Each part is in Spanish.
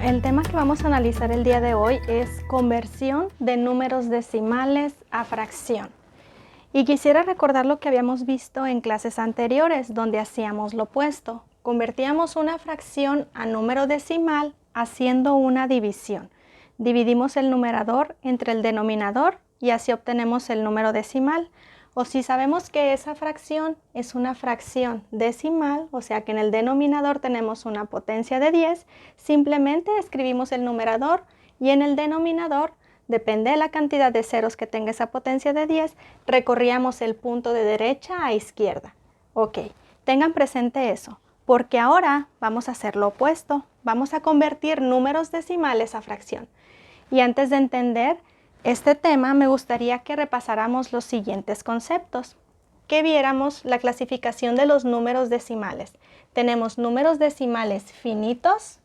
El tema que vamos a analizar el día de hoy es conversión de números decimales a fracción. Y quisiera recordar lo que habíamos visto en clases anteriores, donde hacíamos lo opuesto. Convertíamos una fracción a número decimal haciendo una división. Dividimos el numerador entre el denominador y así obtenemos el número decimal. O si sabemos que esa fracción es una fracción decimal, o sea que en el denominador tenemos una potencia de 10, simplemente escribimos el numerador y en el denominador, depende de la cantidad de ceros que tenga esa potencia de 10, recorríamos el punto de derecha a izquierda. Ok, tengan presente eso, porque ahora vamos a hacer lo opuesto. Vamos a convertir números decimales a fracción. Y antes de entender este tema, me gustaría que repasáramos los siguientes conceptos. Que viéramos la clasificación de los números decimales. Tenemos números decimales finitos,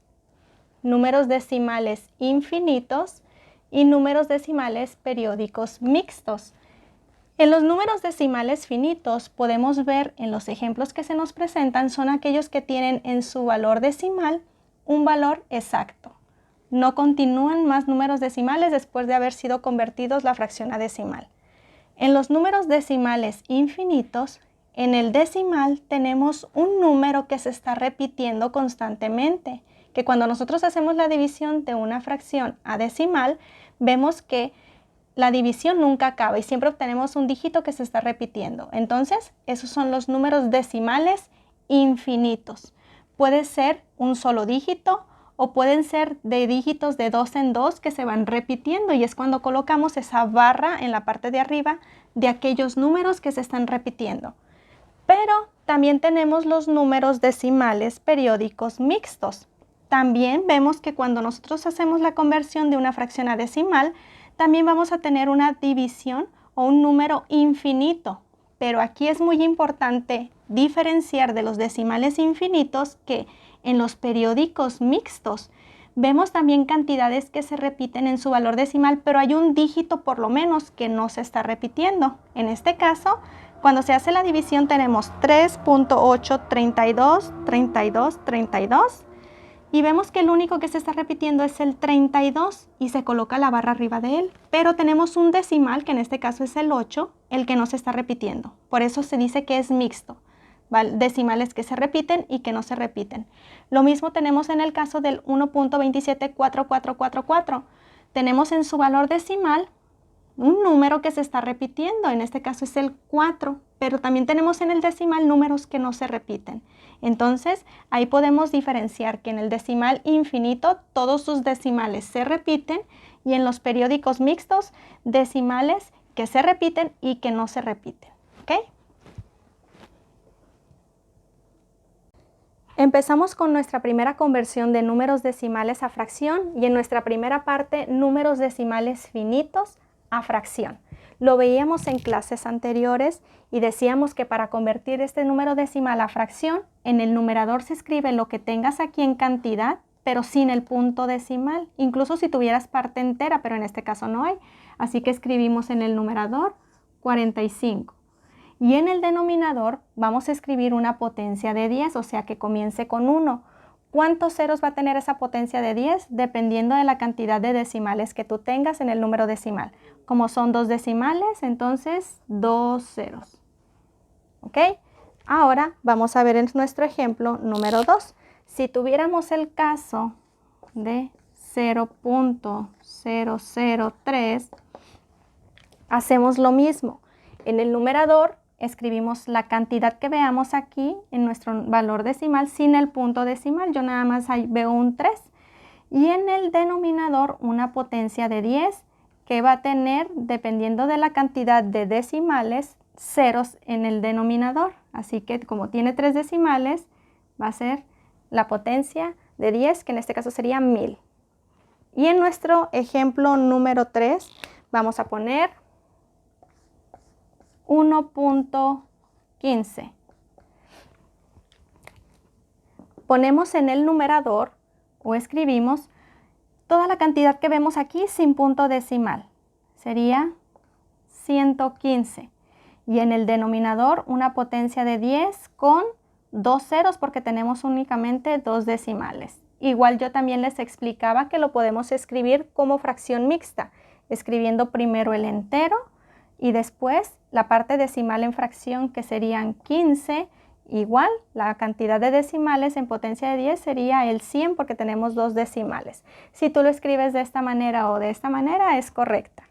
números decimales infinitos y números decimales periódicos mixtos. En los números decimales finitos podemos ver en los ejemplos que se nos presentan son aquellos que tienen en su valor decimal un valor exacto. No continúan más números decimales después de haber sido convertidos la fracción a decimal. En los números decimales infinitos, en el decimal tenemos un número que se está repitiendo constantemente, que cuando nosotros hacemos la división de una fracción a decimal, vemos que la división nunca acaba y siempre obtenemos un dígito que se está repitiendo. Entonces, esos son los números decimales infinitos. Puede ser un solo dígito o pueden ser de dígitos de 2 en 2 que se van repitiendo y es cuando colocamos esa barra en la parte de arriba de aquellos números que se están repitiendo. Pero también tenemos los números decimales periódicos mixtos. También vemos que cuando nosotros hacemos la conversión de una fracción a decimal, también vamos a tener una división o un número infinito. Pero aquí es muy importante diferenciar de los decimales infinitos que en los periódicos mixtos vemos también cantidades que se repiten en su valor decimal, pero hay un dígito por lo menos que no se está repitiendo. En este caso, cuando se hace la división tenemos 3.832, 32, 32 y vemos que el único que se está repitiendo es el 32 y se coloca la barra arriba de él, pero tenemos un decimal que en este caso es el 8, el que no se está repitiendo. Por eso se dice que es mixto. Decimales que se repiten y que no se repiten. Lo mismo tenemos en el caso del 1.274444. Tenemos en su valor decimal un número que se está repitiendo, en este caso es el 4, pero también tenemos en el decimal números que no se repiten. Entonces, ahí podemos diferenciar que en el decimal infinito todos sus decimales se repiten y en los periódicos mixtos decimales que se repiten y que no se repiten. ¿Ok? Empezamos con nuestra primera conversión de números decimales a fracción y en nuestra primera parte números decimales finitos a fracción. Lo veíamos en clases anteriores y decíamos que para convertir este número decimal a fracción, en el numerador se escribe lo que tengas aquí en cantidad, pero sin el punto decimal, incluso si tuvieras parte entera, pero en este caso no hay. Así que escribimos en el numerador 45. Y en el denominador vamos a escribir una potencia de 10, o sea que comience con 1. ¿Cuántos ceros va a tener esa potencia de 10? Dependiendo de la cantidad de decimales que tú tengas en el número decimal. Como son 2 decimales, entonces 2 ceros. ¿Ok? Ahora vamos a ver en nuestro ejemplo número 2. Si tuviéramos el caso de 0.003, hacemos lo mismo. En el numerador escribimos la cantidad que veamos aquí en nuestro valor decimal sin el punto decimal. Yo nada más ahí veo un 3. Y en el denominador una potencia de 10 que va a tener, dependiendo de la cantidad de decimales, ceros en el denominador. Así que como tiene 3 decimales, va a ser la potencia de 10, que en este caso sería 1000. Y en nuestro ejemplo número 3 vamos a poner 1.15. Ponemos en el numerador o escribimos toda la cantidad que vemos aquí sin punto decimal. Sería 115. Y en el denominador una potencia de 10 con 2 ceros porque tenemos únicamente 2 decimales. Igual yo también les explicaba que lo podemos escribir como fracción mixta, escribiendo primero el entero y después la parte decimal en fracción, que serían 15, igual la cantidad de decimales en potencia de 10 sería el 100 porque tenemos dos decimales. Si tú lo escribes de esta manera o de esta manera es correcta.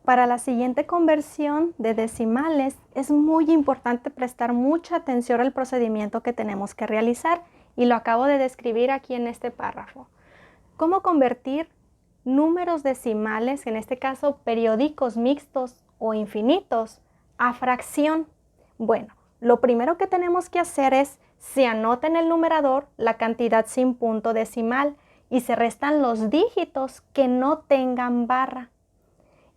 Para la siguiente conversión de decimales es muy importante prestar mucha atención al procedimiento que tenemos que realizar y lo acabo de describir aquí en este párrafo. ¿Cómo convertir números decimales, en este caso periódicos mixtos o infinitos, a fracción? Bueno, lo primero que tenemos que hacer es se anota en el numerador la cantidad sin punto decimal y se restan los dígitos que no tengan barra.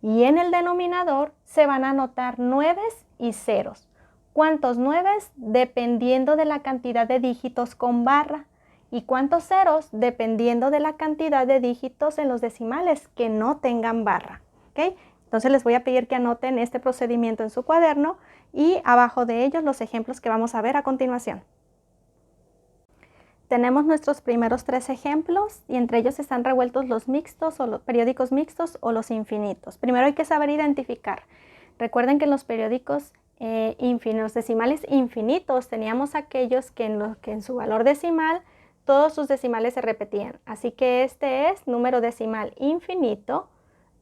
Y en el denominador se van a anotar nueves y ceros. ¿Cuántos nueves? Dependiendo de la cantidad de dígitos con barra. ¿Y cuántos ceros? Dependiendo de la cantidad de dígitos en los decimales que no tengan barra. ¿Okay? Entonces les voy a pedir que anoten este procedimiento en su cuaderno y abajo de ellos los ejemplos que vamos a ver a continuación. Tenemos nuestros primeros 3 ejemplos y entre ellos están revueltos los mixtos o los periódicos mixtos o los infinitos. Primero hay que saber identificar. Recuerden que en los periódicos los decimales infinitos teníamos aquellos que en su valor decimal todos sus decimales se repetían. Así que este es número decimal infinito.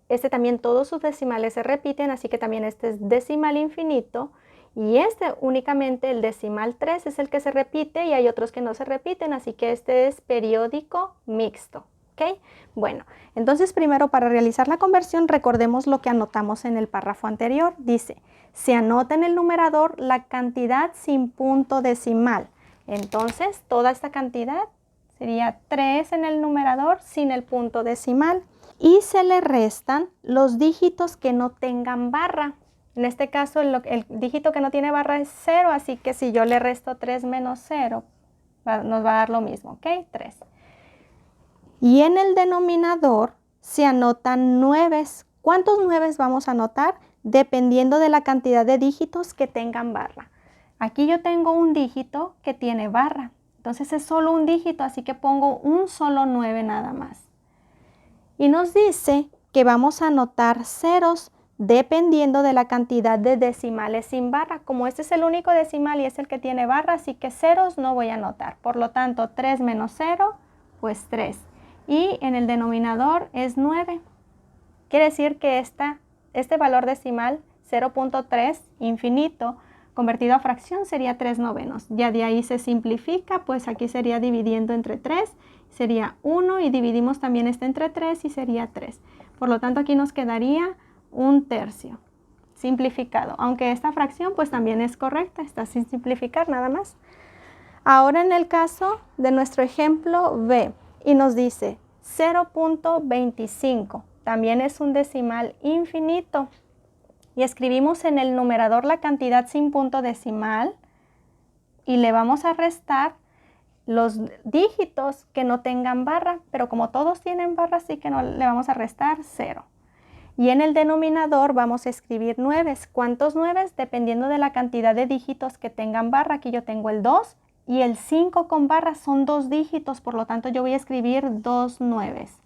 Este también todos sus decimales se repiten, así que también este es decimal infinito. Y este únicamente el decimal 3 es el que se repite y hay otros que no se repiten, así que este es periódico mixto. ¿Ok? Bueno, entonces primero para realizar la conversión recordemos lo que anotamos en el párrafo anterior. Dice, se anota en el numerador la cantidad sin punto decimal. Entonces toda esta cantidad sería 3 en el numerador sin el punto decimal y se le restan los dígitos que no tengan barra. En este caso el dígito que no tiene barra es 0, así que si yo le resto 3 menos 0, nos va a dar lo mismo, ¿ok? 3. Y en el denominador se anotan nueves. ¿Cuántos nueves vamos a anotar? Dependiendo de la cantidad de dígitos que tengan barra. Aquí yo tengo un dígito que tiene barra, entonces es solo un dígito, así que pongo un solo 9 nada más. Y nos dice que vamos a anotar ceros dependiendo de la cantidad de decimales sin barra. Como este es el único decimal y es el que tiene barra, así que ceros no voy a anotar. Por lo tanto, 3 menos 0, pues 3. Y en el denominador es 9. Quiere decir que este valor decimal, 0.3 infinito, convertido a fracción sería 3 novenos. Ya de ahí se simplifica, pues aquí sería dividiendo entre 3, sería 1 y dividimos también este entre 3 y sería 3. Por lo tanto, aquí nos quedaría 1/3 simplificado, aunque esta fracción pues también es correcta, está sin simplificar nada más. Ahora en el caso de nuestro ejemplo B y nos dice 0.25, también es un decimal infinito y escribimos en el numerador la cantidad sin punto decimal y le vamos a restar los dígitos que no tengan barra, pero como todos tienen barra, así que no le vamos a restar 0. Y en el denominador vamos a escribir nueves. ¿Cuántos nueves? Dependiendo de la cantidad de dígitos que tengan barra. Aquí yo tengo el 2 y el 5 con barra son 2 dígitos, por lo tanto yo voy a escribir 2 nueves.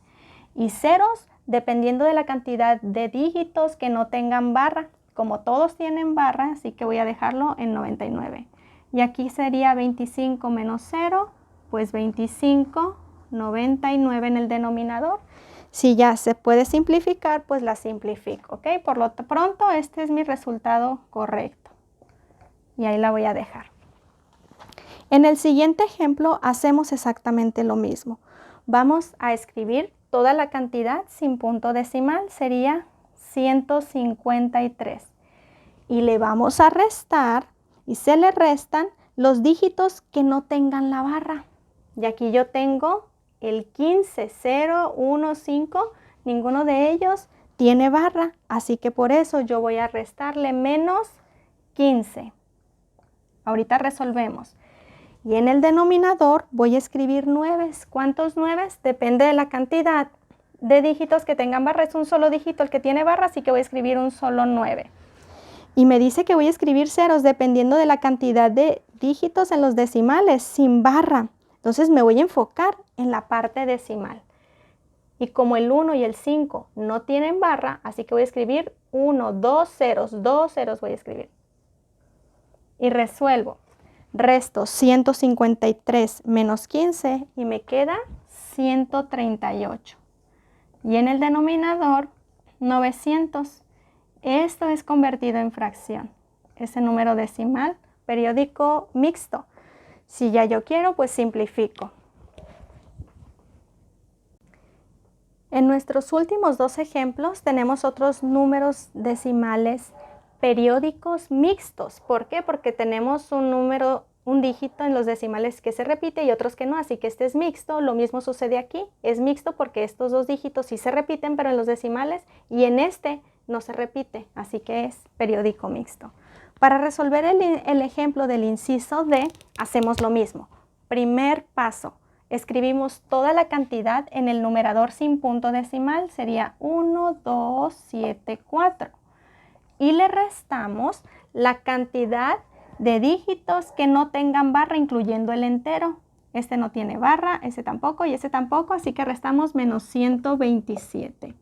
Y ceros, dependiendo de la cantidad de dígitos que no tengan barra. Como todos tienen barra, así que voy a dejarlo en 99. Y aquí sería 25 menos 0, pues 25, 99 en el denominador. Si ya se puede simplificar, pues la simplifico, ¿ok? Por lo pronto, este es mi resultado correcto. Y ahí la voy a dejar. En el siguiente ejemplo, hacemos exactamente lo mismo. Vamos a escribir toda la cantidad sin punto decimal, sería 153. Y le vamos a restar, y se le restan los dígitos que no tengan la barra. Y aquí yo tengo el 15, 0, 1, 5, ninguno de ellos tiene barra, así que por eso yo voy a restarle menos 15. Ahorita resolvemos. Y en el denominador voy a escribir nueves. ¿Cuántos nueves? Depende de la cantidad de dígitos que tengan barra. Es un solo dígito el que tiene barra, así que voy a escribir un solo 9. Y me dice que voy a escribir ceros dependiendo de la cantidad de dígitos en los decimales, sin barra. Entonces me voy a enfocar en la parte decimal. Y como el 1 y el 5 no tienen barra, así que voy a escribir 1, 2 ceros voy a escribir. Y resuelvo. Resto 153 menos 15 y me queda 138. Y en el denominador 900. Esto es convertido en fracción. Ese número decimal periódico mixto. Si ya yo quiero, pues simplifico. En nuestros últimos dos ejemplos tenemos otros números decimales periódicos mixtos. ¿Por qué? Porque tenemos un dígito en los decimales que se repite y otros que no, así que este es mixto. Lo mismo sucede aquí, es mixto porque estos dos dígitos sí se repiten, pero en los decimales, y en este no se repite, así que es periódico mixto. Para resolver el ejemplo del inciso D, hacemos lo mismo. Primer paso, escribimos toda la cantidad en el numerador sin punto decimal, sería 1, 2, 7, 4. Y le restamos la cantidad de dígitos que no tengan barra, incluyendo el entero. Este no tiene barra, este tampoco y este tampoco, así que restamos menos 127.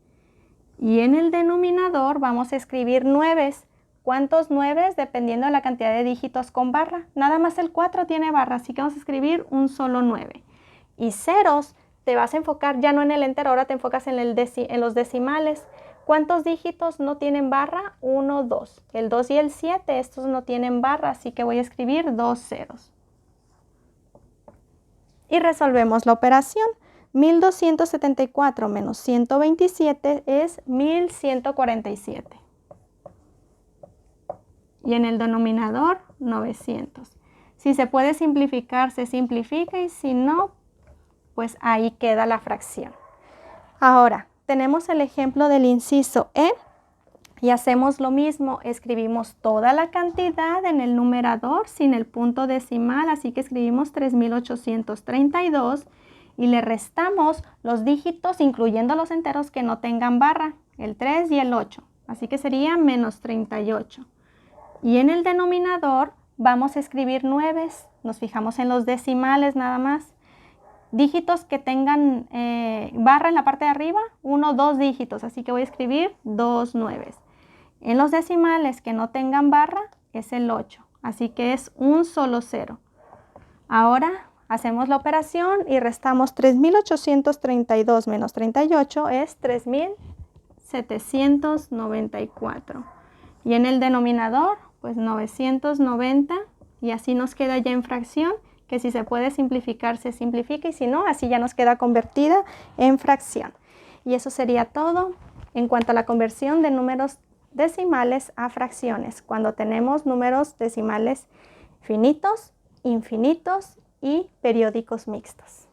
Y en el denominador vamos a escribir 9. ¿Cuántos 9? Dependiendo de la cantidad de dígitos con barra. Nada más el 4 tiene barra, así que vamos a escribir un solo 9. Y ceros, te vas a enfocar ya no en el entero, ahora te enfocas en los decimales. ¿Cuántos dígitos no tienen barra? 1, 2. El 2 y el 7, estos no tienen barra, así que voy a escribir 2 ceros. Y resolvemos la operación. 1274 menos 127 es 1147. Y en el denominador, 900. Si se puede simplificar, se simplifica, y si no, pues ahí queda la fracción. Ahora, tenemos el ejemplo del inciso E y hacemos lo mismo. Escribimos toda la cantidad en el numerador sin el punto decimal, así que escribimos 3832 y le restamos los dígitos, incluyendo los enteros que no tengan barra, el 3 y el 8. Así que sería menos 38. Y en el denominador vamos a escribir 9. Nos fijamos en los decimales nada más. Dígitos que tengan barra en la parte de arriba, 1, 2 dígitos, así que voy a escribir 2 9. En los decimales que no tengan barra es el 8, así que es un solo 0. Ahora hacemos la operación y restamos 3832 menos 38 es 3794. Y en el denominador, pues 990, y así nos queda ya en fracción, que si se puede simplificar, se simplifica, y si no, así ya nos queda convertida en fracción. Y eso sería todo en cuanto a la conversión de números decimales a fracciones, cuando tenemos números decimales finitos, infinitos y periódicos mixtos.